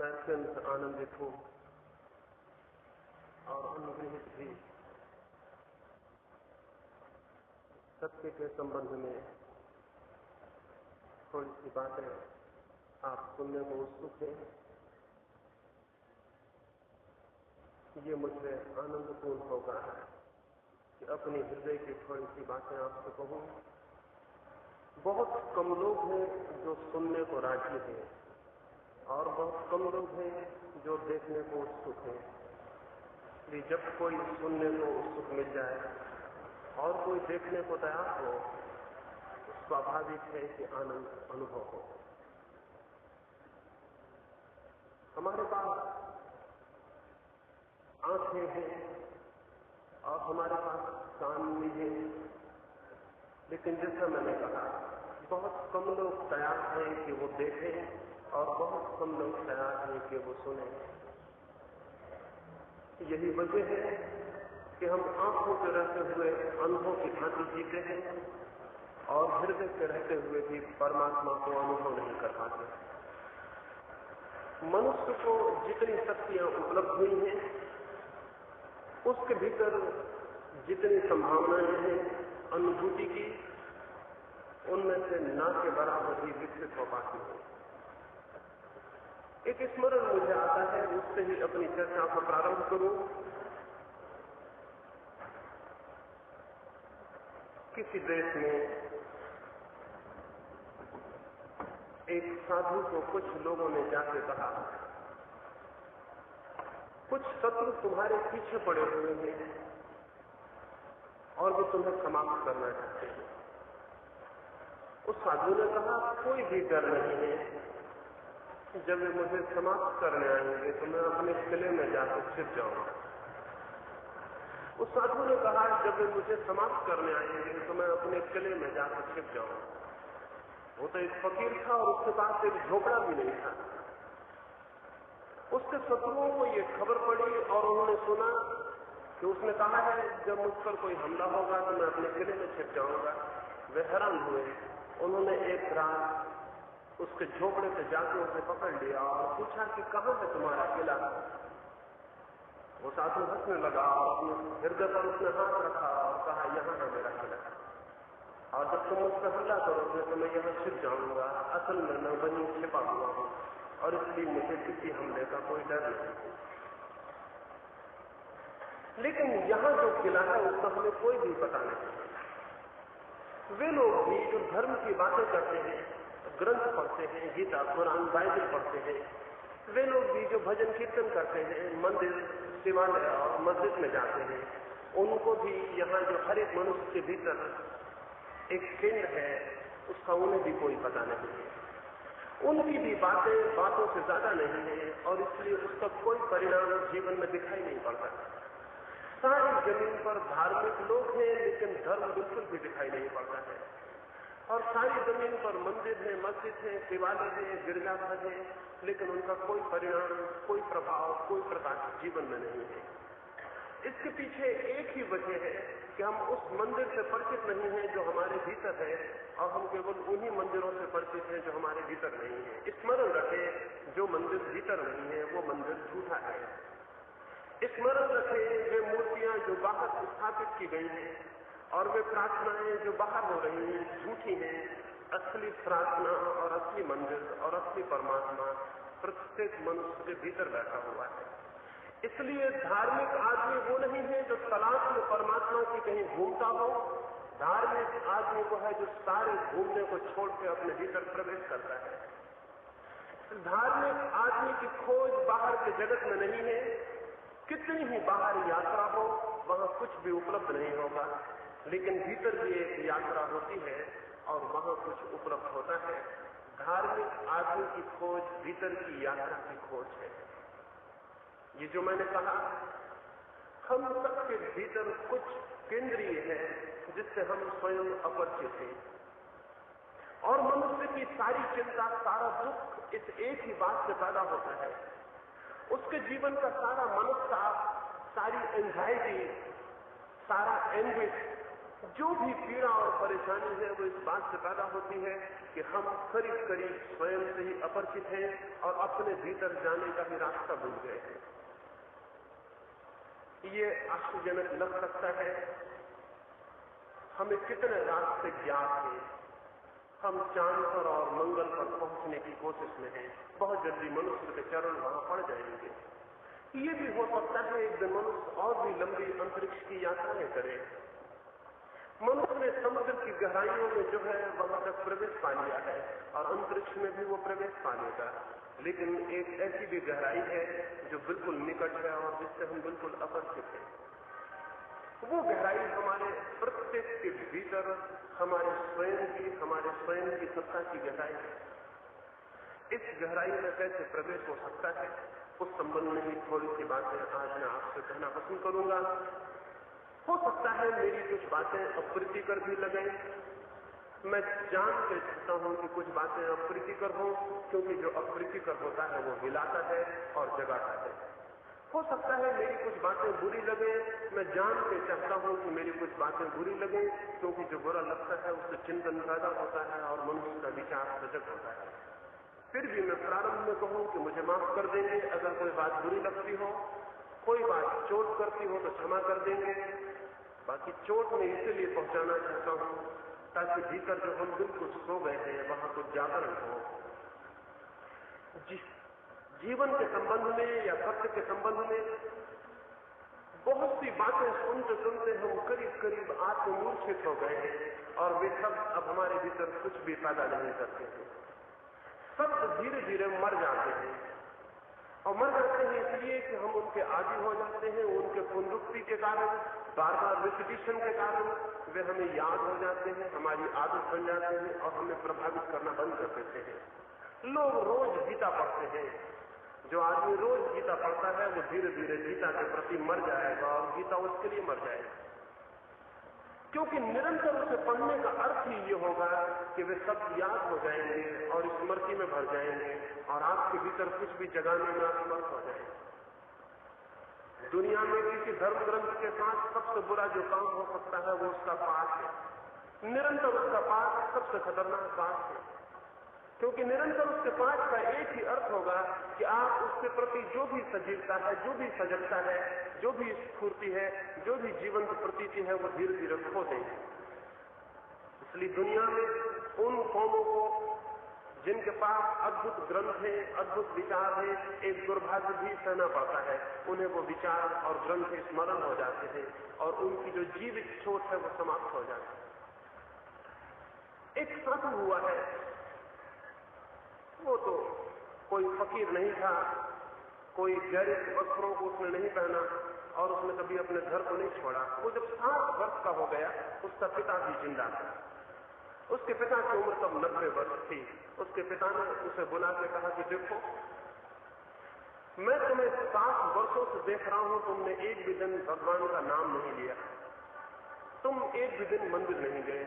मैं अत्यंत आनंदित हूं और अनुग्रहित भी। सत्य के संबंध में थोड़ी सी बातें आप सुनने को उत्सुक हैं। ये मुझे आनंदपूर्ण होगा कि अपनी हृदय की थोड़ी सी बातें आपसे कहूं। बहुत कम लोग हैं जो सुनने को राजी हैं और बहुत कम लोग हैं जो देखने को उत्सुक हैं। इसलिए जब कोई सुनने को उत्सुक मिल जाए और कोई देखने को तैयार हो तो स्वाभाविक है कि आनंद अनुभव हो। हमारे पास आंखें हैं और हमारे पास कान भी हैं, लेकिन जैसा मैंने कहा बहुत कम लोग तैयार हैं कि वो देखें और बहुत कम लोग तैयार हैं कि वो सुने। यही वजह है कि हम आंखों से रहते हुए अंधों की भांति जीते हैं और हृदय से रहते हुए भी परमात्मा को अनुभव नहीं कर पाते। मनुष्य को जितनी शक्तियां उपलब्ध हुई हैं उसके भीतर जितनी संभावनाएं हैं अनुभूति की, उनमें से ना के बराबर ही विकसित हो पाती है। एक स्मरण मुझे आता है, उससे ही अपनी चर्चा को प्रारंभ करूं। किसी देश में एक साधु को कुछ लोगों ने जाके कहा, कुछ शत्रु तुम्हारे पीछे पड़े हुए हैं और वो तुम्हें समाप्त करना चाहते हैं। उस साधु ने कहा, कोई भी डर नहीं है, जब वे मुझे समाप्त करने आएंगे तो मैं अपने किले में जाकर छिप जाऊंगा। उस साधु ने कहा, जब वे मुझे समाप्त करने आएंगे तो मैं अपने किले में जाकर छिप जाऊंगा। वो तो एक फकीर था और उसके पास एक झोपड़ा भी नहीं था। उसके शत्रुओं को ये खबर पड़ी और उन्होंने सुना कि उसने कहा है जब मुझ पर कोई हमला होगा तो मैं अपने किले में छिप जाऊंगा। वे हैरान हुए। उन्होंने एक रात उसके झोपड़े से जाकर उसे पकड़ लिया और पूछा कि कहां है तुम्हारा किला। वो साधु हंसने लगा और अपने हृदय पर उसने हाथ रखा और कहा, यहां है मेरा किला और जब तुम मुझ पर हमला करोगे तो मैं यहां छिप जाऊंगा। असल में मैं वहीं छिपा हुआ हूं और इसलिए मुझे किसी हमले का कोई डर नहीं। लेकिन यहां जो किला है उसका हमें कोई भी पता नहीं। वे लोग भी जो धर्म की बातें करते हैं, ग्रंथ पढ़ते हैं, गीता कुरान बाइबल पढ़ते हैं, वे लोग भी जो भजन कीर्तन करते हैं, मंदिर शिवालय और मस्जिद में जाते हैं, उनको भी यहाँ जो हर एक मनुष्य के भीतर एक केंद्र है उसका उन्हें भी कोई पता नहीं है। उनकी भी बातें बातों से ज्यादा नहीं है और इसलिए उसका कोई परिणाम जीवन में दिखाई नहीं पड़ता। सारी जमीन पर धार्मिक लोग हैं लेकिन धर्म बिल्कुल भी दिखाई नहीं पड़ता है और सारी जमीन पर मंदिर है, मस्जिद है, शिवालय है, गिरजाघर है, लेकिन उनका कोई परिणाम, कोई प्रभाव, कोई प्रकाश जीवन में नहीं है। इसके पीछे एक ही वजह है कि हम उस मंदिर से परिचित नहीं हैं जो हमारे भीतर है और हम केवल उन्हीं मंदिरों से परिचित हैं जो हमारे भीतर नहीं है। स्मरण रखें, जो मंदिर भीतर नहीं है वो मंदिर झूठा है। स्मरण रखें, वे मूर्तियां जो बाहर स्थापित की गई हैं और वे प्रार्थनाएं जो बाहर हो रही हैं झूठी हैं। असली प्रार्थना और असली मंदिर और असली परमात्मा प्रत्येक मनुष्य के भीतर बैठा हुआ है। इसलिए धार्मिक आदमी वो नहीं है जो तलाश में परमात्मा की कहीं घूमता हो। धार्मिक आदमी वो है जो सारे घूमने को छोड़ के अपने भीतर प्रवेश करता है। धार्मिक आदमी की खोज बाहर के जगत में नहीं है। कितनी ही बाहर यात्रा हो वहां कुछ भी उपलब्ध नहीं होगा, लेकिन भीतर भी एक यात्रा होती है और वहां कुछ उपलब्ध होता है। धार्मिक आदमी की खोज भीतर की यात्रा की खोज है। ये जो मैंने कहा, हम सबके भीतर कुछ केंद्रीय है जिससे हम स्वयं अपरिचित हैं और मनुष्य की सारी चिंता, सारा दुख इस एक ही बात से पैदा होता है। उसके जीवन का सारा मनस्ताप, सारी एंजाइटी, सारा एंग्विश, जो भी पीड़ा और परेशानी है वो इस बात से पैदा होती है कि हम करीब करीब स्वयं से ही अपरिचित हैं और अपने भीतर जाने का भी रास्ता भूल गए हैं। ये आश्चर्यजनक लग सकता है। हमें कितने रास्ते ज्ञात हैं, हम चांद पर और मंगल पर पहुंचने की कोशिश में हैं। बहुत जल्दी मनुष्य के चरण वहां पड़ जाएंगे। ये भी हो सकता है एक दिन मनुष्य और भी लंबी अंतरिक्ष की यात्राएं करे। मनुष्य ने समुद्र की गहराइयों में जो है वहां तक प्रवेश पा लिया है और अंतरिक्ष में भी वो प्रवेश पा लेगा। लेकिन एक ऐसी भी गहराई है जो बिल्कुल निकट है और जिससे हम बिल्कुल अपरिचित हैं। वो गहराई हमारे प्रत्येक के भीतर हमारे स्वयं की सत्ता की गहराई है। इस गहराई में कैसे प्रवेश हो सकता है, उस संबंध में ही थोड़ी सी बातें आज मैं आपसे कहना पसंद करूंगा। हो सकता है मेरी कुछ बातें अप्रीतिकर भी लगे। मैं जान के चाहता हूं कि कुछ बातें अप्रीतिकर हों, क्योंकि जो अप्रीतिकर होता है वो हिलाता है और जगाता है। हो सकता है मेरी कुछ बातें बुरी लगे। मैं जान के चाहता हूं कि मेरी कुछ बातें बुरी लगे, क्योंकि जो बुरा लगता है उससे चिंतन पैदा होता है और मनुष्य का विचार सजग होता है। फिर भी मैं प्रारंभ में कहूं कि मुझे माफ कर देंगे अगर कोई बात बुरी लगती हो, कोई बात चोट करती हो तो क्षमा कर देंगे। बाकी चोट में इसलिए पहुंचाना चाहता हूं ताकि भीतर जो हम बिल्कुल सो गए हैं वहां तो जागरण हो। जिस जीवन के संबंध में या सत्य के संबंध में बहुत सी बातें सुनते सुनते हम करीब करीब आत्ममूर्छित हो गए हैं और वे सब अब हमारे भीतर कुछ भी पैदा नहीं करते हैं। शब्द धीरे धीरे मर जाते हैं और मर जाते हैं इसलिए कि हम उनके आदी हो जाते हैं। उनके पुनरुक्ति के कारण, बार बार रिपीटिशन के कारण वे हमें याद हो जाते हैं, हमारी आदत बन जाते हैं और हमें प्रभावित करना बंद कर देते हैं। लोग रोज गीता पढ़ते हैं। जो आदमी रोज गीता पढ़ता है वो धीरे धीरे गीता के प्रति मर जाएगा और गीता उसके लिए मर जाएगी, क्योंकि निरंतर उसे पढ़ने का अर्थ ही ये होगा कि वे सब याद हो जाएंगे और स्मृति में भर जाएंगे और आपके भीतर कुछ भी जगाने में असमर्थ हो जाएंगे। दुनिया में किसी धर्म ग्रंथ के साथ सबसे बुरा जो काम हो सकता है वो उसका पाठ है। निरंतर उसका पाठ सबसे खतरनाक पाठ है, क्योंकि निरंतर उसके पाठ का एक ही अर्थ होगा कि आप उसके प्रति जो भी सजीवता है, जो भी सजगता है, जो भी स्फूर्ति है, जो भी जीवंत प्रतीति है वो धीरे धीरे खो देंगे। इसलिए दुनिया में उन कौमों को जिनके पास अद्भुत ग्रंथ हैं, अद्भुत विचार हैं, एक दुर्भाग्य भी सहना पड़ता है। उन्हें वो विचार और ग्रंथ स्मरण हो जाते हैं और उनकी जो जीवित सोच है वो समाप्त हो जाती है। एक साधु हुआ है, वो तो कोई फकीर नहीं था, कोई गहरे वस्त्रों को उसने नहीं पहना और उसने कभी अपने घर को नहीं छोड़ा। वो जब 7 वर्ष का हो गया उसका पिता भी जिंदा था। उसके पिता की उम्र तब 90 वर्ष थी। उसके पिता ने उसे बुला के कहा कि देखो, मैं तुम्हें 7 वर्षों से देख रहा हूं, तुमने एक भी दिन भगवान का नाम नहीं लिया, तुम एक भी दिन मंदिर नहीं गए,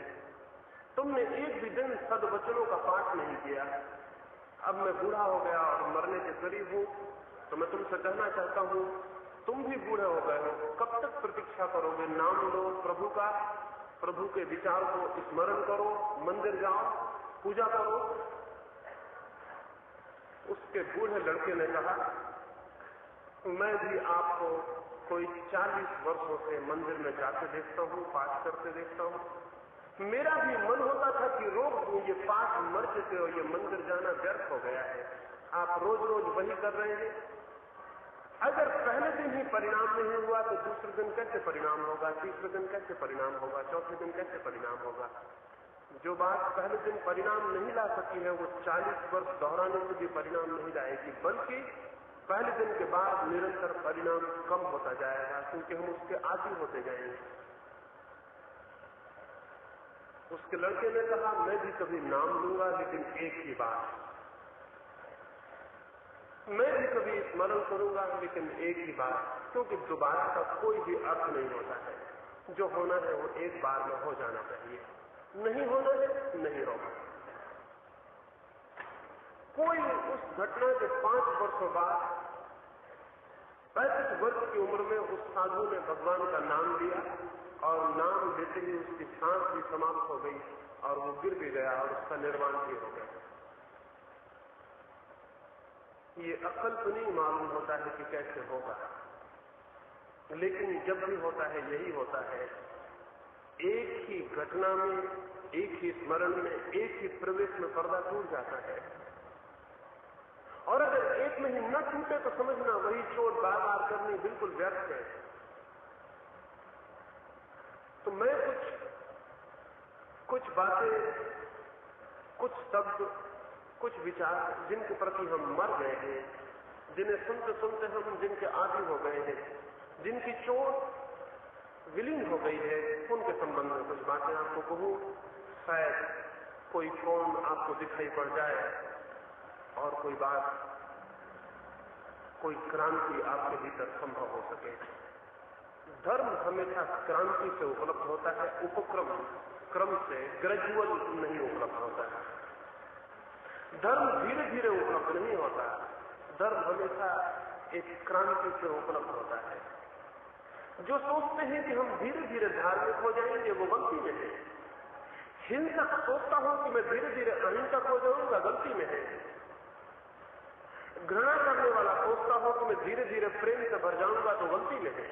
तुमने एक भी दिन सद्वचनों का पाठ नहीं किया। अब मैं बूढ़ा हो गया और मरने के करीब हूं, तो मैं तुमसे कहना चाहता हूं, तुम भी बूढ़े हो गए हो, कब तक प्रतीक्षा करोगे? नाम लो प्रभु का, प्रभु के विचार को स्मरण करो, मंदिर जाओ, पूजा करो। उसके बूढ़े लड़के ने कहा, मैं भी आपको कोई 40 वर्षों से मंदिर में जाते देखता हूं, पाठ करते देखता हूं। मेरा भी मन होता था कि रोक दूं, ये पाठ मर चुके हो, ये मंदिर जाना व्यर्थ हो गया है, आप रोज रोज वही कर रहे हैं। अगर पहले दिन ही परिणाम नहीं हुआ तो दूसरे दिन कैसे परिणाम होगा, तीसरे दिन कैसे परिणाम होगा, चौथे दिन कैसे परिणाम होगा? जो बात पहले दिन परिणाम नहीं ला सकी है वो 40 वर्ष दोहराने से भी परिणाम नहीं लाएगी, बल्कि पहले दिन के बाद निरंतर परिणाम कम होता जाएगा, क्योंकि हम उसके आदी होते जाएंगे। उसके लड़के ने कहा, मैं भी कभी नाम लूंगा, लेकिन एक ही बात, मैं भी कभी स्मरण करूंगा, लेकिन एक ही बात, क्योंकि दोबारा का कोई भी अर्थ नहीं होता है। जो होना है वो एक बार में हो जाना चाहिए, नहीं होना है नहीं होगा। कोई उस घटना के 5 वर्षों बाद 65 वर्ष की उम्र में उस साधु ने भगवान का नाम लिया और नाम लेते ही उसकी सांस भी समाप्त हो गई और वो गिर भी गया और उसका निर्वाण भी हो गया। ये अकल्पनीय मालूम होता है कि कैसे होगा, लेकिन जब भी होता है यही होता है। एक ही घटना में, एक ही स्मरण में, एक ही प्रवेश में पर्दा टूट जाता है। और अगर एक में ही न टूटे तो समझना वही चोट बार बार करनी बिल्कुल व्यर्थ है। तो मैं कुछ बातें, कुछ शब्द, कुछ विचार जिनके प्रति हम मर गए हैं, जिन्हें सुनते सुनते हम जिनके आदी हो गए हैं, जिनकी चोट विलीन हो गई है, उनके संबंध में कुछ बातें आपको कहूं। शायद कोई कोण आपको दिखाई पड़ जाए और कोई बात, कोई क्रांति आपके भीतर संभव हो सके। धर्म हमेशा क्रांति से उपलब्ध होता है, उपक्रम क्रम से, ग्रेजुअल नहीं उपलब्ध होता है। धर्म धीरे धीरे उपलब्ध नहीं होता। धर्म हमेशा एक क्रांति से उपलब्ध होता है। जो सोचते हैं कि हम धीरे धीरे धार्मिक हो जाएंगे, वो गलती में है। हिंसक सोचता हूं कि मैं धीरे धीरे अहिंसक हो जाऊंगा, गलती में है। घृणा करने वाला सोचता हो कि मैं धीरे धीरे प्रेम से भर जाऊंगा, तो गलती में है।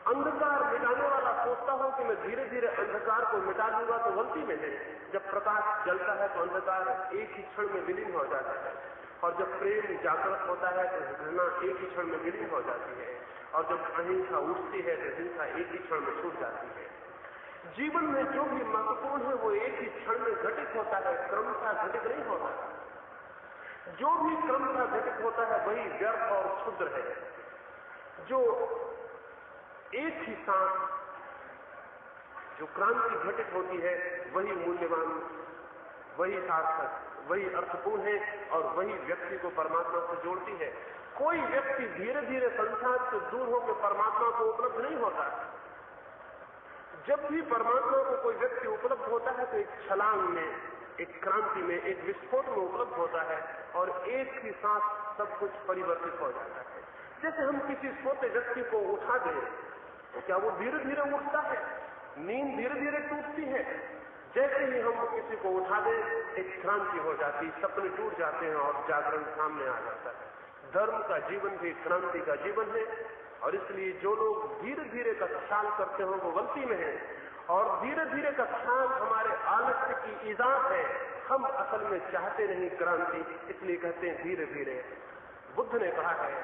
अंधकार मिटाने वाला सोचता हो कि मैं धीरे धीरे अंधकार को मिटा दूंगा, तो गलती में है। जब प्रकाश जलता है तो अंधकार एक ही क्षण में विलीन हो जाता है, और जब प्रेम जागृत होता है तो घृणा एक ही क्षण में विलीन हो जाती है, और जब अहिंसा उठती है तो हिंसा एक ही क्षण में छूट जाती है। जीवन में जो भी महत्वपूर्ण है वो एक ही क्षण में घटित होता है, क्रमशः घटित नहीं होता। जो भी क्रमशः घटित होता है वही व्यर्थ और क्षुद्र है। जो एक ही साथ जो क्रांति घटित होती है वही मूल्यवान, वही सार्थक, वही अर्थपूर्ण है, और वही व्यक्ति को परमात्मा से जोड़ती है। कोई व्यक्ति धीरे धीरे संसार से दूर होकर परमात्मा को उपलब्ध नहीं होता। जब भी परमात्मा को कोई व्यक्ति उपलब्ध होता है तो एक छलांग में, एक क्रांति में, एक विस्फोट में उपलब्ध होता है, और एक ही साथ सब कुछ परिवर्तित हो जाता है। जैसे हम किसी सोते व्यक्ति को उठा दें तो क्या वो धीरे धीरे उठता है? नींद धीरे धीरे टूटती है। जैसे ही हम किसी को उठा दें एक क्रांति हो जाती, सपने टूट जाते हैं और जागरण सामने आ जाता है। धर्म का जीवन भी क्रांति का जीवन है, और इसलिए जो लोग धीरे धीरे का ख्याल करते हो वो गलती में है, और धीरे धीरे का ख्याल हमारे आलस्य की ईजाद है। हम असल में चाहते नहीं क्रांति, इसलिए कहते हैं धीरे धीरे। बुद्ध ने कहा है,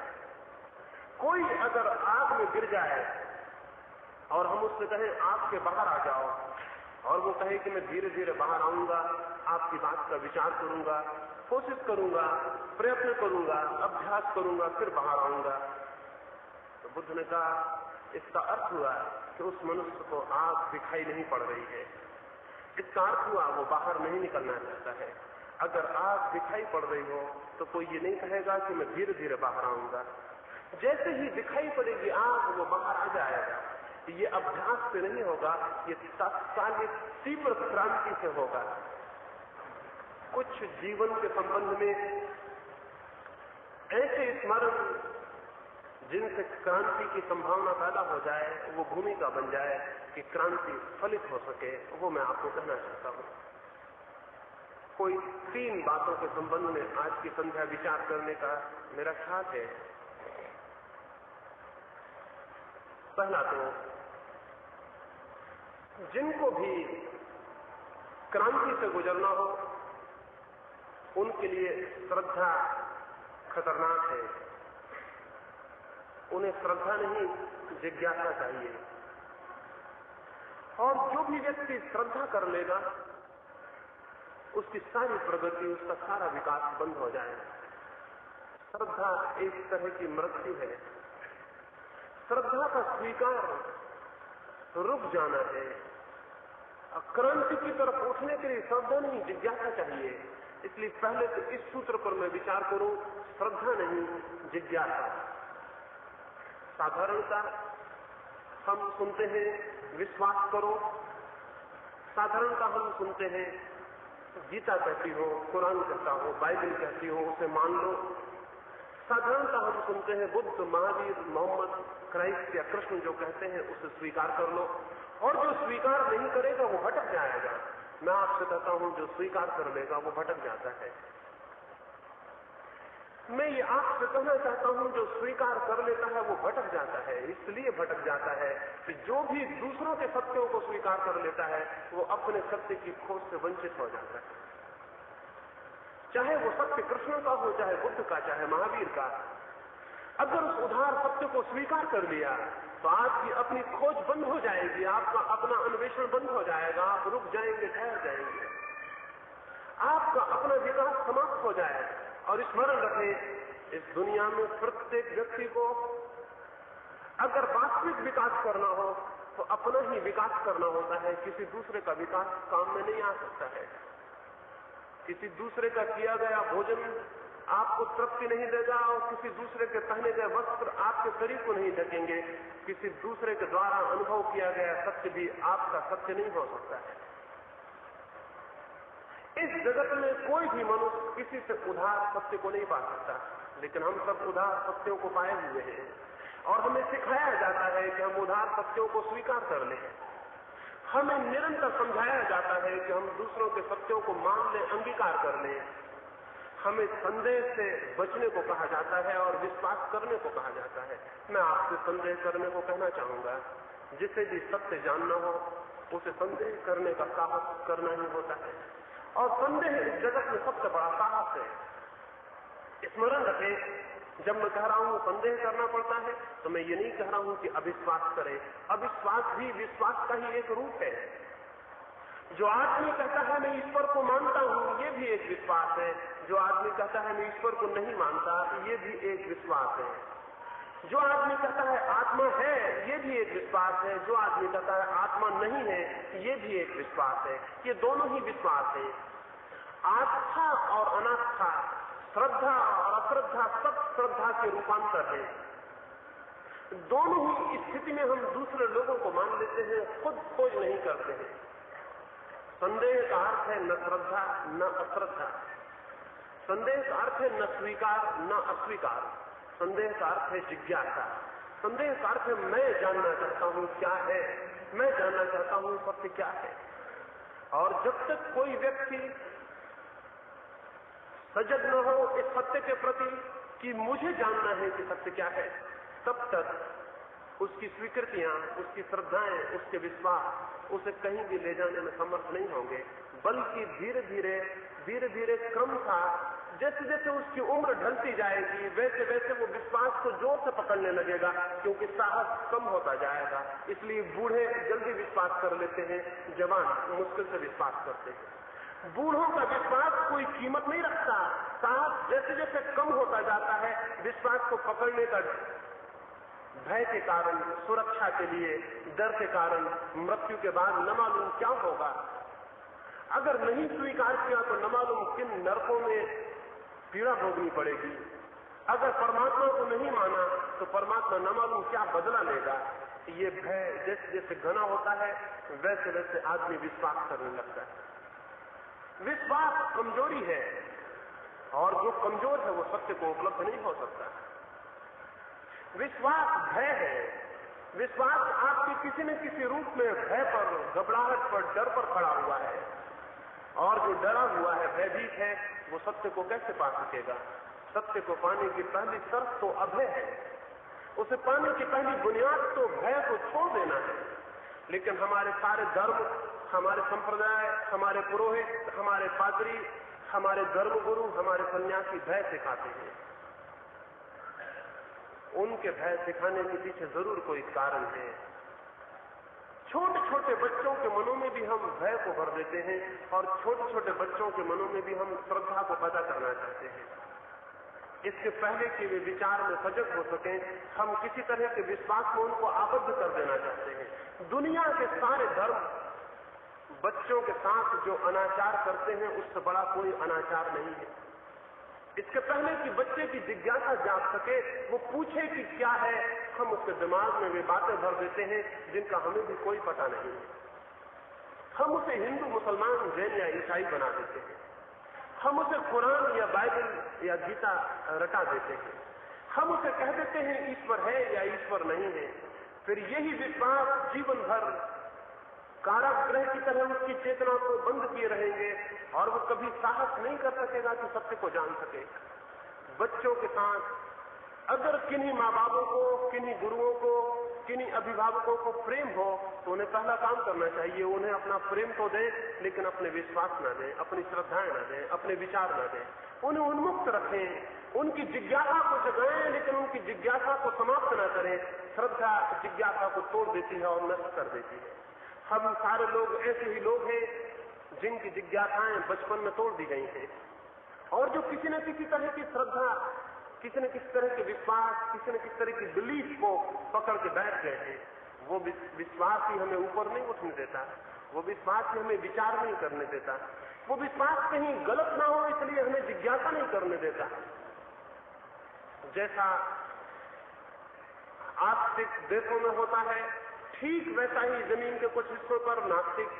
कोई अगर आग में गिर जाए और हम उससे कहें आग के बाहर आ जाओ, और वो कहे कि मैं धीरे धीरे बाहर आऊंगा, आपकी बात का विचार करूंगा, कोशिश करूंगा, प्रयत्न करूंगा, अभ्यास करूंगा, फिर बाहर आऊंगा, तो बुद्ध ने कहा इसका अर्थ हुआ कि उस मनुष्य को आग दिखाई नहीं पड़ रही है। इसका अर्थ हुआ वो बाहर नहीं निकलना चाहता है। अगर आग दिखाई पड़ रही हो तो कोई ये नहीं कहेगा कि मैं धीरे धीरे बाहर आऊंगा। जैसे ही दिखाई पड़ेगी आग, वो बाहर आ जाएगा। ये अभ्यास से नहीं होगा, ये तात्कालिक तीव्र क्रांति से होगा। कुछ जीवन के संबंध में ऐसे स्मरण जिनसे क्रांति की संभावना पैदा हो जाए, वो भूमिका बन जाए कि क्रांति फलित हो सके, वो मैं आपको कहना चाहता हूं। कोई 3 बातों के संबंध में आज की संध्या विचार करने का मेरा ख्याल है। पहला तो जिनको भी क्रांति से गुजरना हो उनके लिए श्रद्धा खतरनाक है। उन्हें श्रद्धा नहीं, जिज्ञासा चाहिए। और जो भी व्यक्ति श्रद्धा कर लेगा उसकी सारी प्रगति, उसका सारा विकास बंद हो जाएगा। श्रद्धा एक तरह की मृत्यु है। श्रद्धा का स्वीकार रुक जाना है। क्रांति की तरफ उठने के लिए श्रद्धा नहीं, जिज्ञासा चाहिए। इसलिए पहले तो इस सूत्र पर मैं विचार करूं, श्रद्धा नहीं, जिज्ञासा। साधारणता हम सुनते हैं विश्वास करो, साधारणता हम सुनते हैं गीता कहती हो, कुरान कहता हो, बाइबल कहती हो, उसे मान लो। साधारणतः हम सुनते हैं बुद्ध, महावीर, मोहम्मद, क्राइस्ट या कृष्ण जो कहते हैं उसे स्वीकार कर लो, और जो स्वीकार नहीं करेगा वो भटक जाएगा। मैं आपसे कहता हूं जो स्वीकार कर लेगा वो भटक जाता है। मैं ये आपसे कहना चाहता हूं जो स्वीकार कर लेता है वो भटक जाता है। इसलिए भटक जाता है कि जो भी दूसरों के सत्यों को स्वीकार कर लेता है वो अपने सत्य की खोज से वंचित हो जाता है। चाहे वो सत्य कृष्ण का हो, चाहे बुद्ध का, चाहे महावीर का। अगर उस उधार सत्य को स्वीकार कर लिया तो आपकी अपनी खोज बंद हो जाएगी, आपका अपना अन्वेषण बंद हो जाएगा, आप रुक जाएंगे, ठहर जाएंगे, आपका अपना विकास समाप्त हो जाएगा। और स्मरण रखें, इस दुनिया में प्रत्येक व्यक्ति को अगर वास्तविक विकास करना हो तो अपना ही विकास करना होता है। किसी दूसरे का विकास काम में नहीं आ सकता है। किसी दूसरे का किया गया भोजन आपको तृप्ति नहीं देगा और किसी दूसरे के पहने गए वस्त्र आपके शरीर को नहीं ढकेंगे। किसी दूसरे के द्वारा अनुभव किया गया सत्य भी आपका सत्य नहीं हो सकता है। इस जगत में कोई भी मनुष्य किसी से उधार सत्य को नहीं पा सकता, लेकिन हम सब उधार सत्यों को पाए हुए हैं और हमें सिखाया जाता है कि हम उधार सत्यों को स्वीकार कर लें। हमें निरंतर समझाया जाता है कि हम दूसरों के सत्यों को मान लें, अंगीकार कर लें। हमें संदेह से बचने को कहा जाता है और विश्वास करने को कहा जाता है। मैं आपसे संदेह करने को कहना चाहूंगा, जिसे भी सत्य जानना हो उसे संदेह करने का साहस करना ही होता है, और संदेह इस जगत में सबसे बड़ा साहस है। स्मरण रखें, जब मैं कह रहा हूं संदेह करना पड़ता है तो मैं ये नहीं कह रहा हूं कि अविश्वास करें। अविश्वास भी विश्वास का ही एक रूप है। जो आदमी कहता है मैं ईश्वर को मानता हूं, ये भी एक विश्वास है। जो आदमी कहता है मैं ईश्वर को नहीं मानता, ये भी एक विश्वास है। जो आदमी कहता है आत्मा है, ये भी एक विश्वास है। जो आदमी कहता है आत्मा नहीं है, ये भी एक विश्वास है। ये दोनों ही विश्वास है। आस्था और अनास्था, श्रद्धा और अश्रद्धा सब श्रद्धा के रूपांतर है। दोनों ही स्थिति में हम दूसरे लोगों को मान लेते हैं, खुद खोज नहीं करते हैं। संदेह का अर्थ है न श्रद्धा न अश्रद्धा। संदेह का अर्थ है न स्वीकार न अस्वीकार। संदेह का अर्थ है जिज्ञासा। संदेह का अर्थ है मैं जानना चाहता हूं क्या है, मैं जानना चाहता हूं सत्य क्या है। और जब तक कोई व्यक्ति सजग न हो इस सत्य के प्रति कि मुझे जानना है कि सत्य क्या है, तब तक उसकी स्वीकृतियां, उसकी श्रद्धाएं, उसके विश्वास उसे कहीं भी ले जाने में समर्थ नहीं होंगे। बल्कि धीरे धीरे क्रम था, जैसे जैसे उसकी उम्र ढलती जाएगी वैसे वैसे वो विश्वास को जोर से पकड़ने लगेगा, क्योंकि साहस कम होता जाएगा। इसलिए बूढ़े जल्दी विश्वास कर लेते हैं, जवान मुश्किल से विश्वास करते हैं। बूढ़ों का विश्वास कोई कीमत नहीं रखता। साहस जैसे जैसे कम होता जाता है, विश्वास को पकड़ने का भय के कारण, सुरक्षा के लिए, डर के कारण, मृत्यु के बाद न मालूम क्या होगा। अगर नहीं स्वीकार किया तो न मालूम किन नरकों में पीड़ा भोगनी पड़ेगी। अगर परमात्मा को नहीं माना तो परमात्मा न मालूम क्या बदला लेगा। ये भय जैसे जैसे घना होता है वैसे वैसे आदमी विश्वास करने लगता है। विश्वास कमजोरी है और जो कमजोर है वो सत्य को उपलब्ध नहीं हो सकता। विश्वास भय है। विश्वास आपके किसी न किसी रूप में भय पर, घबराहट पर, डर पर खड़ा हुआ है, और जो डरा हुआ है, भयभीत है, वो सत्य को कैसे पा सकेगा। सत्य को पाने की पहली शर्त तो अभय है। उसे पाने की पहली बुनियाद तो भय को छोड़ देना है। लेकिन हमारे सारे धर्म, हमारे संप्रदाय, हमारे पुरोहित, हमारे पादरी, हमारे धर्मगुरु, हमारे सन्यासी भय सिखाते हैं। उनके भय सिखाने के पीछे जरूर कोई कारण है। छोटे छोटे बच्चों के मनों में भी हम भय को भर देते हैं और छोटे छोटे बच्चों के मनों में भी हम श्रद्धा को पैदा करना चाहते हैं। इसके पहले कि वे विचार में सजग हो सकें, हम किसी तरह के विश्वास में उनको आबद्ध कर देना चाहते हैं। दुनिया के सारे धर्म बच्चों के साथ जो अनाचार करते हैं उससे बड़ा कोई अनाचार नहीं है। इसके पहले कि बच्चे की जिज्ञासा जाग सके, वो पूछे कि क्या है, हम उसके दिमाग में वे बातें भर देते हैं जिनका हमें भी कोई पता नहीं है। हम उसे हिंदू, मुसलमान, जैन या ईसाई बना देते हैं। हम उसे कुरान या बाइबल या गीता रटा देते हैं। हम उसे कह देते हैं ईश्वर है या ईश्वर नहीं है, फिर यही विश्वास जीवन भर कारागृह की तरह उसकी चेतना को बंद किए रहेंगे और वो कभी साहस नहीं कर सकेगा कि सत्य को जान सके। बच्चों के साथ अगर किन्हीं माँ बापों को, किन्हीं गुरुओं को, किन्हीं अभिभावकों को प्रेम हो तो उन्हें पहला काम करना चाहिए, उन्हें अपना प्रेम तो दें लेकिन अपने विश्वास न दें, अपनी श्रद्धाएं न दें, अपने विचार न दें। उन्हें उन्मुक्त रखें, उनकी जिज्ञासा को जगाएं लेकिन उनकी जिज्ञासा को समाप्त न करें। श्रद्धा जिज्ञासा को तोड़ देती है और नष्ट कर देती है। हम सारे लोग ऐसे ही लोग हैं जिनकी जिज्ञासाएं बचपन में तोड़ दी गई हैं और जो किसी न किसी तरह की श्रद्धा, किसी न किसी तरह के विश्वास, किसी न किसी तरह की बिलीफ को पकड़ के बैठ गए हैं। वो विश्वास ही हमें ऊपर नहीं उठने देता, वो विश्वास ही हमें विचार नहीं करने देता, वो विश्वास कहीं गलत ना हो इसलिए हमें जिज्ञासा नहीं करने देता। जैसा आस्तिक देशों में होता है, ठीक वैसा ही जमीन के कुछ हिस्सों पर नास्तिक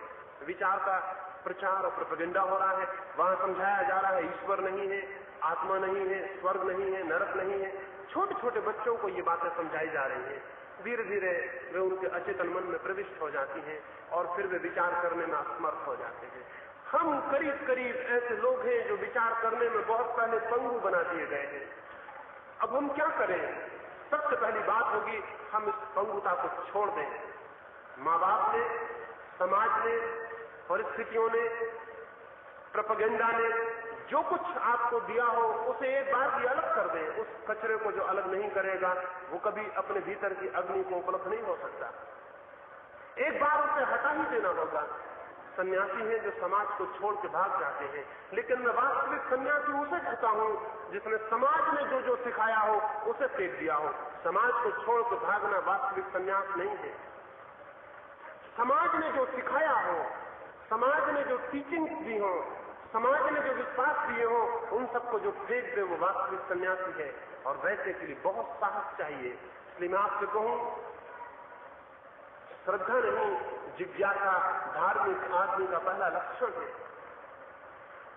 विचार का प्रचार और प्रोपेगेंडा हो रहा है। वहां समझाया जा रहा है ईश्वर नहीं है, आत्मा नहीं है, स्वर्ग नहीं है, नरक नहीं है। छोटे छोटे बच्चों को ये बातें समझाई जा रही हैं। धीरे धीरे वे उनके अचेतन मन में प्रविष्ट हो जाती हैं और फिर वे विचार करने में असमर्थ हो जाते हैं। हम करीब करीब ऐसे लोग हैं जो विचार करने में बहुत पहले पंगु बना दिए गए हैं। अब हम क्या करें? सबसे पहली बात होगी हम इस पंगुता को छोड़ दें। माँ बाप ने, समाज ने, परिस्थितियों ने, प्रोपेगेंडा ने जो कुछ आपको दिया हो उसे एक बार भी अलग कर दें। उस कचरे को जो अलग नहीं करेगा वो कभी अपने भीतर की अग्नि को उपलब्ध नहीं हो सकता। एक बार उसे हटा ही देना होगा। सन्यासी हैं जो समाज को छोड़ के भाग जाते हैं, लेकिन मैं वास्तविक सन्यासी उसे कहता हूं जिसने समाज ने जो जो सिखाया हो उसे फेंक दिया हो। समाज को छोड़ के भागना वास्तविक सन्यास नहीं है। समाज ने जो सिखाया हो, समाज ने जो टीचिंग्स दी हो, समाज ने जो विश्वास दिए हो, उन सबको जो फेंक दे वो वास्तविक सन्यासी है। और वैसे के लिए बहुत साहस चाहिए। इसलिए मैं आपसे कहूं, श्रद्धा नहीं, जिज्ञासा धार्मिक आदमी का पहला लक्षण है।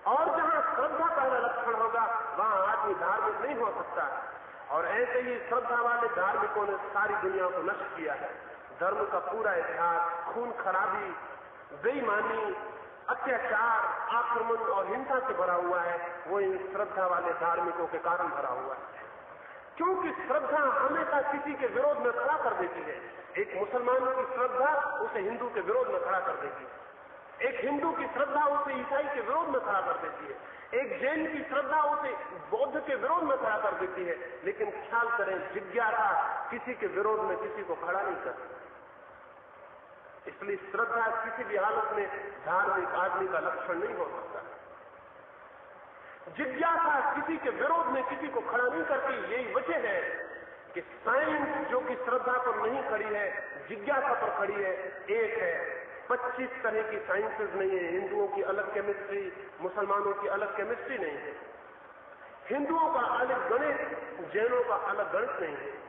और जहां श्रद्धा पहला लक्षण होगा वहां आदमी धार्मिक नहीं हो सकता। और ऐसे ही श्रद्धा वाले धार्मिकों ने सारी दुनिया को नष्ट किया है। धर्म का पूरा इतिहास खून खराबी, बेईमानी, अत्याचार, आक्रमण और हिंसा से भरा हुआ है। वो इन श्रद्धा वाले धार्मिकों के कारण भरा हुआ है। क्योंकि श्रद्धा हमेशा किसी के विरोध में खड़ा कर देती है। एक मुसलमान की श्रद्धा उसे हिंदू के विरोध में खड़ा कर देती है। एक हिंदू की श्रद्धा उसे ईसाई के विरोध में खड़ा कर देती है। एक जैन की श्रद्धा उसे बौद्ध के विरोध में खड़ा कर देती है। लेकिन ख्याल करें, जिज्ञासा किसी के विरोध में किसी को खड़ा नहीं करती। इसलिए श्रद्धा किसी भी हालत में धार्मिक आदमी का लक्षण नहीं हो सकता। जिज्ञासा किसी के विरोध में किसी को खड़ा नहीं करती। यही वजह है कि साइंस जो कि श्रद्धा पर नहीं खड़ी है, जिज्ञासा पर खड़ी है। एक है, 25 तरह की साइंसेज नहीं है। हिंदुओं की अलग केमिस्ट्री, मुसलमानों की अलग केमिस्ट्री नहीं है। हिंदुओं का अलग गणित, जैनों का अलग गणित नहीं है।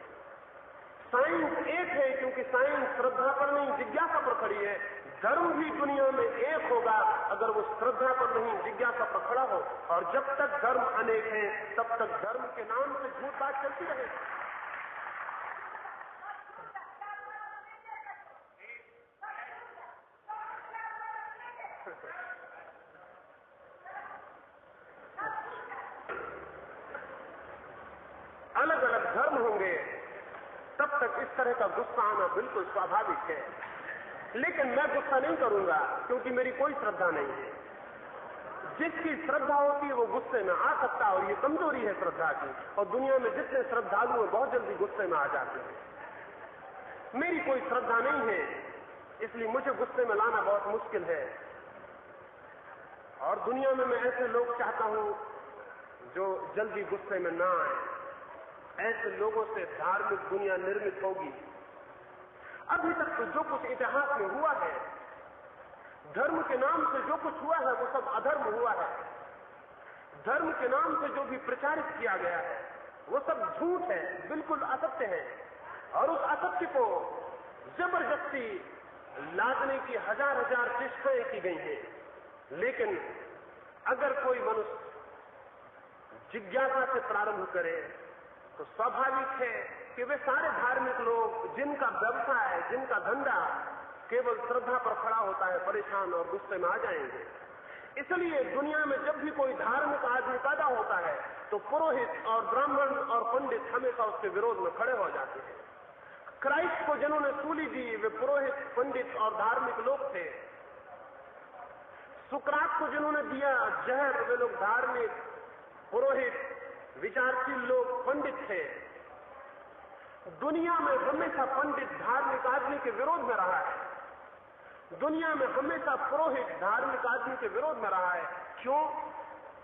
साइंस एक है क्योंकि साइंस श्रद्धा पर नहीं, जिज्ञासा पर खड़ी है। धर्म भी दुनिया में एक होगा अगर वो श्रद्धा पर नहीं, जिज्ञासा पर खड़ा हो। और जब तक धर्म अनेक है तब तक धर्म के नाम से झूठ बात चलती रहेगी। अलग अलग धर्म होंगे तब तक इस तरह का गुस्सा आना बिल्कुल स्वाभाविक है। लेकिन मैं गुस्सा नहीं करूंगा क्योंकि मेरी कोई श्रद्धा नहीं है। जिसकी श्रद्धा होती है वो गुस्से में आ सकता है और ये कमजोरी है श्रद्धा की। और दुनिया में जितने श्रद्धालु हैं बहुत जल्दी गुस्से में आ जाते हैं। मेरी कोई श्रद्धा नहीं है, इसलिए मुझे गुस्से में लाना बहुत मुश्किल है। और दुनिया में मैं ऐसे लोग चाहता हूं जो जल्दी गुस्से में ना आए। ऐसे लोगों से धार्मिक दुनिया निर्मित होगी। अभी तक तो जो कुछ इतिहास में हुआ है, धर्म के नाम से जो कुछ हुआ है वो सब अधर्म हुआ है। धर्म के नाम से जो भी प्रचारित किया गया है वो सब झूठ है, बिल्कुल असत्य है। और उस असत्य को जबरदस्ती लादने की हजार हजार चेष्टाएं की गई हैं। लेकिन अगर कोई मनुष्य जिज्ञासा से प्रारंभ करे, तो स्वाभाविक है कि वे सारे धार्मिक लोग जिनका व्यवसाय, जिनका धंधा केवल श्रद्धा पर खड़ा होता है, परेशान और गुस्से में आ जाएंगे। इसलिए दुनिया में जब भी कोई धार्मिक आदमी पैदा होता है तो पुरोहित और ब्राह्मण और पंडित हमेशा उसके विरोध में खड़े हो जाते हैं। क्राइस्ट को जिन्होंने सूली दी वे पुरोहित, पंडित और धार्मिक लोग थे। सुकरात को जिन्होंने दिया जहर वे लोग धार्मिक, पुरोहित, विचारशील लोग, पंडित थे। दुनिया में हमेशा पंडित धार्मिक आदमी के विरोध में रहा है। दुनिया में हमेशा पुरोहित धार्मिक आदमी के विरोध में रहा है। क्यों?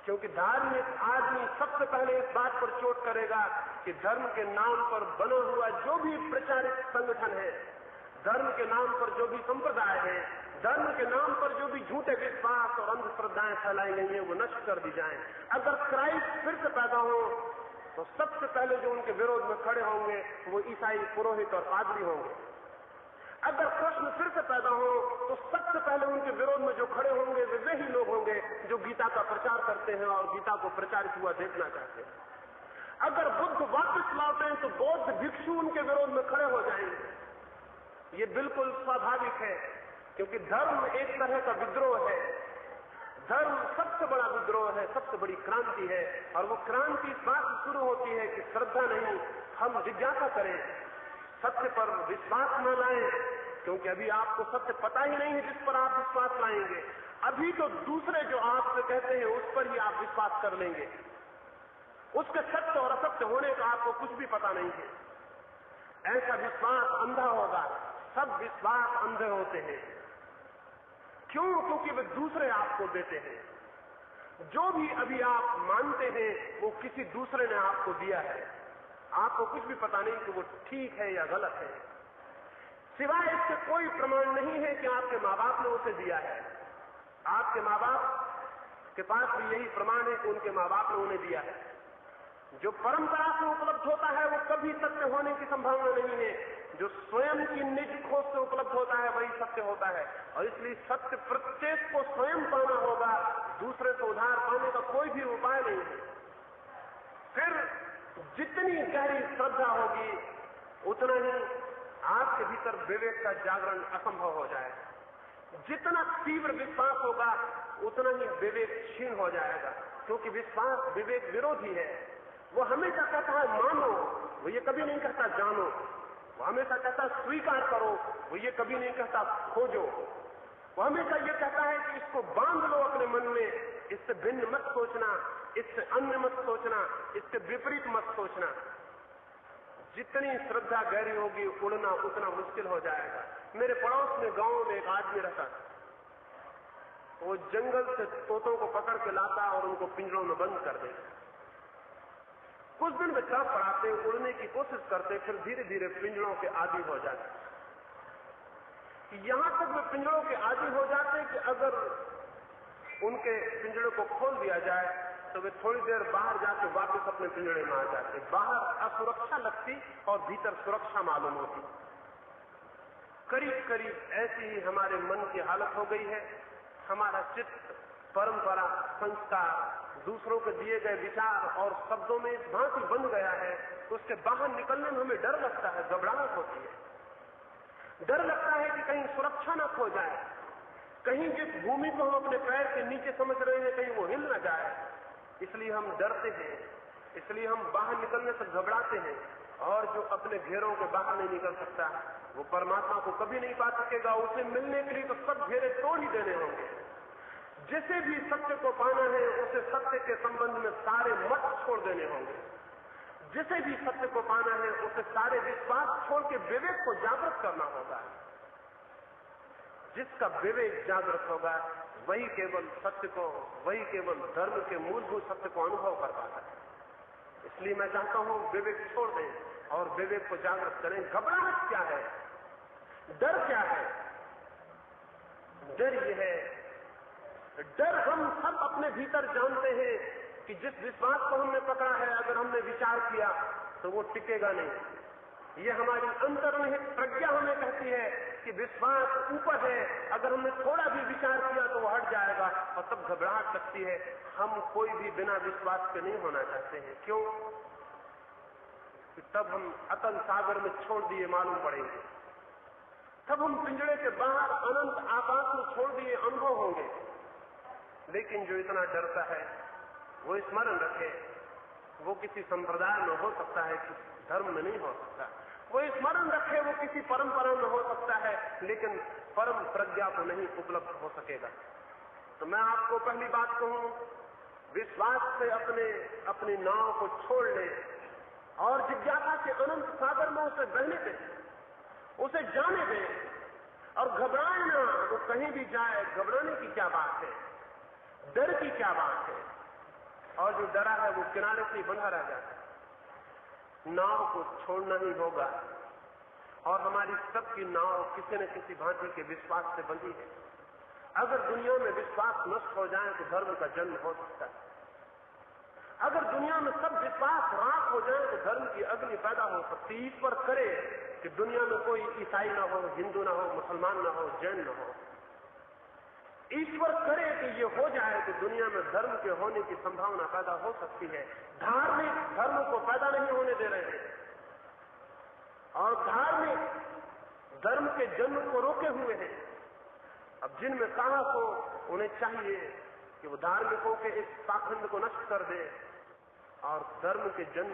क्योंकि धार्मिक आदमी सबसे पहले इस बात पर चोट करेगा कि धर्म के नाम पर बना हुआ जो भी प्रचारित संगठन है, धर्म के नाम पर जो भी संप्रदाय है, धर्म के नाम पर जो भी झूठे विश्वास और अंधश्रद्धाएं फैलाई गई हैं वो नष्ट कर दी जाएं। अगर क्राइस्ट फिर से पैदा हो तो सबसे पहले जो उनके विरोध में खड़े होंगे वो ईसाई, पुरोहित और पादरी होंगे। अगर कृष्ण फिर से पैदा हो तो सबसे पहले उनके विरोध में जो खड़े होंगे वे वही लोग होंगे जो गीता का प्रचार करते हैं और गीता को प्रचारित हुआ देखना चाहते हैं। अगर बुद्ध वापस लौटे तो बौद्ध भिक्षु उनके विरोध में खड़े हो जाएंगे। ये बिल्कुल स्वाभाविक है, क्योंकि धर्म एक तरह का विद्रोह है। धर्म सबसे बड़ा विद्रोह है, सबसे बड़ी क्रांति है, और वो क्रांति इस बात से शुरू होती है कि श्रद्धा नहीं, हम जिज्ञासा करें, सत्य पर विश्वास न लाएं, क्योंकि अभी आपको सत्य पता ही नहीं है जिस पर आप विश्वास लाएंगे। अभी तो दूसरे जो आपसे कहते हैं उस पर ही आप विश्वास कर लेंगे। उसके सत्य और असत्य होने का आपको कुछ भी पता नहीं है। ऐसा विश्वास अंधा होगा। सब विश्वास अंधे होते हैं। क्यों? क्योंकि वे दूसरे आपको देते हैं। जो भी अभी आप मानते हैं वो किसी दूसरे ने आपको दिया है। आपको कुछ भी पता नहीं कि वो ठीक है या गलत है। सिवाय इसके कोई प्रमाण नहीं है कि आपके माँ बाप ने उसे दिया है। आपके माँ बाप के पास भी यही प्रमाण है कि उनके माँ बाप ने उन्हें दिया है। जो परंपरा से उपलब्ध होता है वो कभी सत्य होने की संभावना नहीं है। जो स्वयं की निज खोज से उपलब्ध होता है वही सत्य होता है, और इसलिए सत्य प्रत्येक को स्वयं पाना होगा। दूसरे से उधार पाने का कोई भी उपाय नहीं है। फिर जितनी गहरी श्रद्धा होगी उतना ही आपके भीतर विवेक का जागरण असंभव हो जाएगा। जितना तीव्र विश्वास होगा उतना ही विवेक क्षीण हो जाएगा, क्योंकि विश्वास विवेक विरोधी है। वो हमेशा कहता है मानो, वो ये कभी नहीं कहता जानो। वो हमेशा कहता स्वीकार करो, वो ये कभी नहीं कहता खोजो। वो हमेशा ये कहता है कि इसको बांध लो अपने मन में, इससे भिन्न मत सोचना, इससे अन्य मत सोचना, इससे विपरीत मत सोचना। जितनी श्रद्धा गहरी होगी उड़ना उतना मुश्किल हो जाएगा। मेरे पड़ोस में गांव में एक आदमी रहता था। वो जंगल से तोतों को पकड़ के लाता और उनको पिंजरों में बंद कर देता। कुछ दिन वे चढ़ पड़ाते, उड़ने की कोशिश करते, फिर धीरे धीरे पिंजरों के आदी हो जाते। यहां तक वे पिंजरों के आदी हो जाते कि अगर उनके पिंजड़े को खोल दिया जाए तो वे थोड़ी देर बाहर जाके वापस अपने पिंजड़े में आ जाते। बाहर असुरक्षा लगती और भीतर सुरक्षा मालूम होती। करीब करीब ऐसी ही हमारे मन की हालत हो गई है। हमारा चित्त, परंपरा, संस्कार, दूसरों के दिए गए विचार और शब्दों में इस भांति बन गया है तो उसके बाहर निकलने में हमें डर लगता है, घबराहट होती है। डर लगता है कि कहीं सुरक्षा न खो जाए, कहीं जिस भूमि को हम अपने पैर के नीचे समझ रहे हैं कहीं वो हिल न जाए। इसलिए हम डरते हैं, इसलिए हम बाहर निकलने से घबराते हैं। और जो अपने घेरों के बाहर नहीं निकल सकता वो परमात्मा को कभी नहीं पा सकेगा। उसे मिलने के लिए तो सब घेरे तोड़ ही देने होंगे। जिसे भी सत्य को पाना है उसे सत्य के संबंध में सारे मत छोड़ देने होंगे। जिसे भी सत्य को पाना है उसे सारे विश्वास छोड़ के विवेक को जागृत करना होगा। जिसका विवेक जागृत होगा वही केवल सत्य को, वही केवल धर्म के मूलभूत सत्य को अनुभव कर पाता है। इसलिए मैं चाहता हूं विवेक छोड़ दें और विवेक को जागृत करें। घबराहट क्या है? डर क्या है? डर यह है, डर हम सब अपने भीतर जानते हैं कि जिस विश्वास को हमने पकड़ा है अगर हमने विचार किया तो वो टिकेगा नहीं। ये हमारी अंतर्निहित प्रज्ञा हमें कहती है कि विश्वास ऊपर है, अगर हमने थोड़ा भी विचार किया तो वो हट जाएगा और तब घबराहट लगती है। हम कोई भी बिना विश्वास के नहीं होना चाहते हैं। क्यों? कि तब हम अतल सागर में छोड़ दिए मालूम पड़ेंगे, तब हम पिंजड़े के बाहर अनंत आकाश में छोड़ दिए अनुभव होंगे। लेकिन जो इतना डरता है वो स्मरण रखे, वो किसी संप्रदाय में हो सकता है, किसी धर्म में नहीं हो सकता। वो स्मरण रखे, वो किसी परंपरा में हो सकता है, लेकिन परम प्रज्ञा को नहीं उपलब्ध हो सकेगा। तो मैं आपको पहली बात कहूं, विश्वास से अपनी नाव को छोड़ ले और जिज्ञासा के अनंत सागर में उसे बहने दे, उसे जाने दे और घबराए ना। वो कहीं भी जाए, घबराने की क्या बात है, डर की क्या बात है। और जो डरा है वो किनारे से ही बंधा रह जाता है। नाव को छोड़ना ही होगा और हमारी सबकी नाव किसी न किसी भांति के विश्वास से बंधी है। अगर दुनिया में विश्वास नष्ट हो जाए तो धर्म का जन्म हो सकता है। अगर दुनिया में सब विश्वास राख हो जाए तो धर्म की अग्नि पैदा हो सकती है। ईश्वर करे कि दुनिया में कोई ईसाई ना हो, हिंदू ना हो, मुसलमान ना हो, जैन ना हो। ईश्वर करे कि ये हो जाए तो दुनिया में धर्म के होने की संभावना पैदा हो सकती है। धार्मिक धर्म को पैदा नहीं होने दे रहे हैं और धार्मिक धर्म के जन्म को रोके हुए हैं। अब जिनमें साहस हो उन्हें चाहिए कि वो धार्मिकों के इस पाखंड को नष्ट कर दे और धर्म के जन्म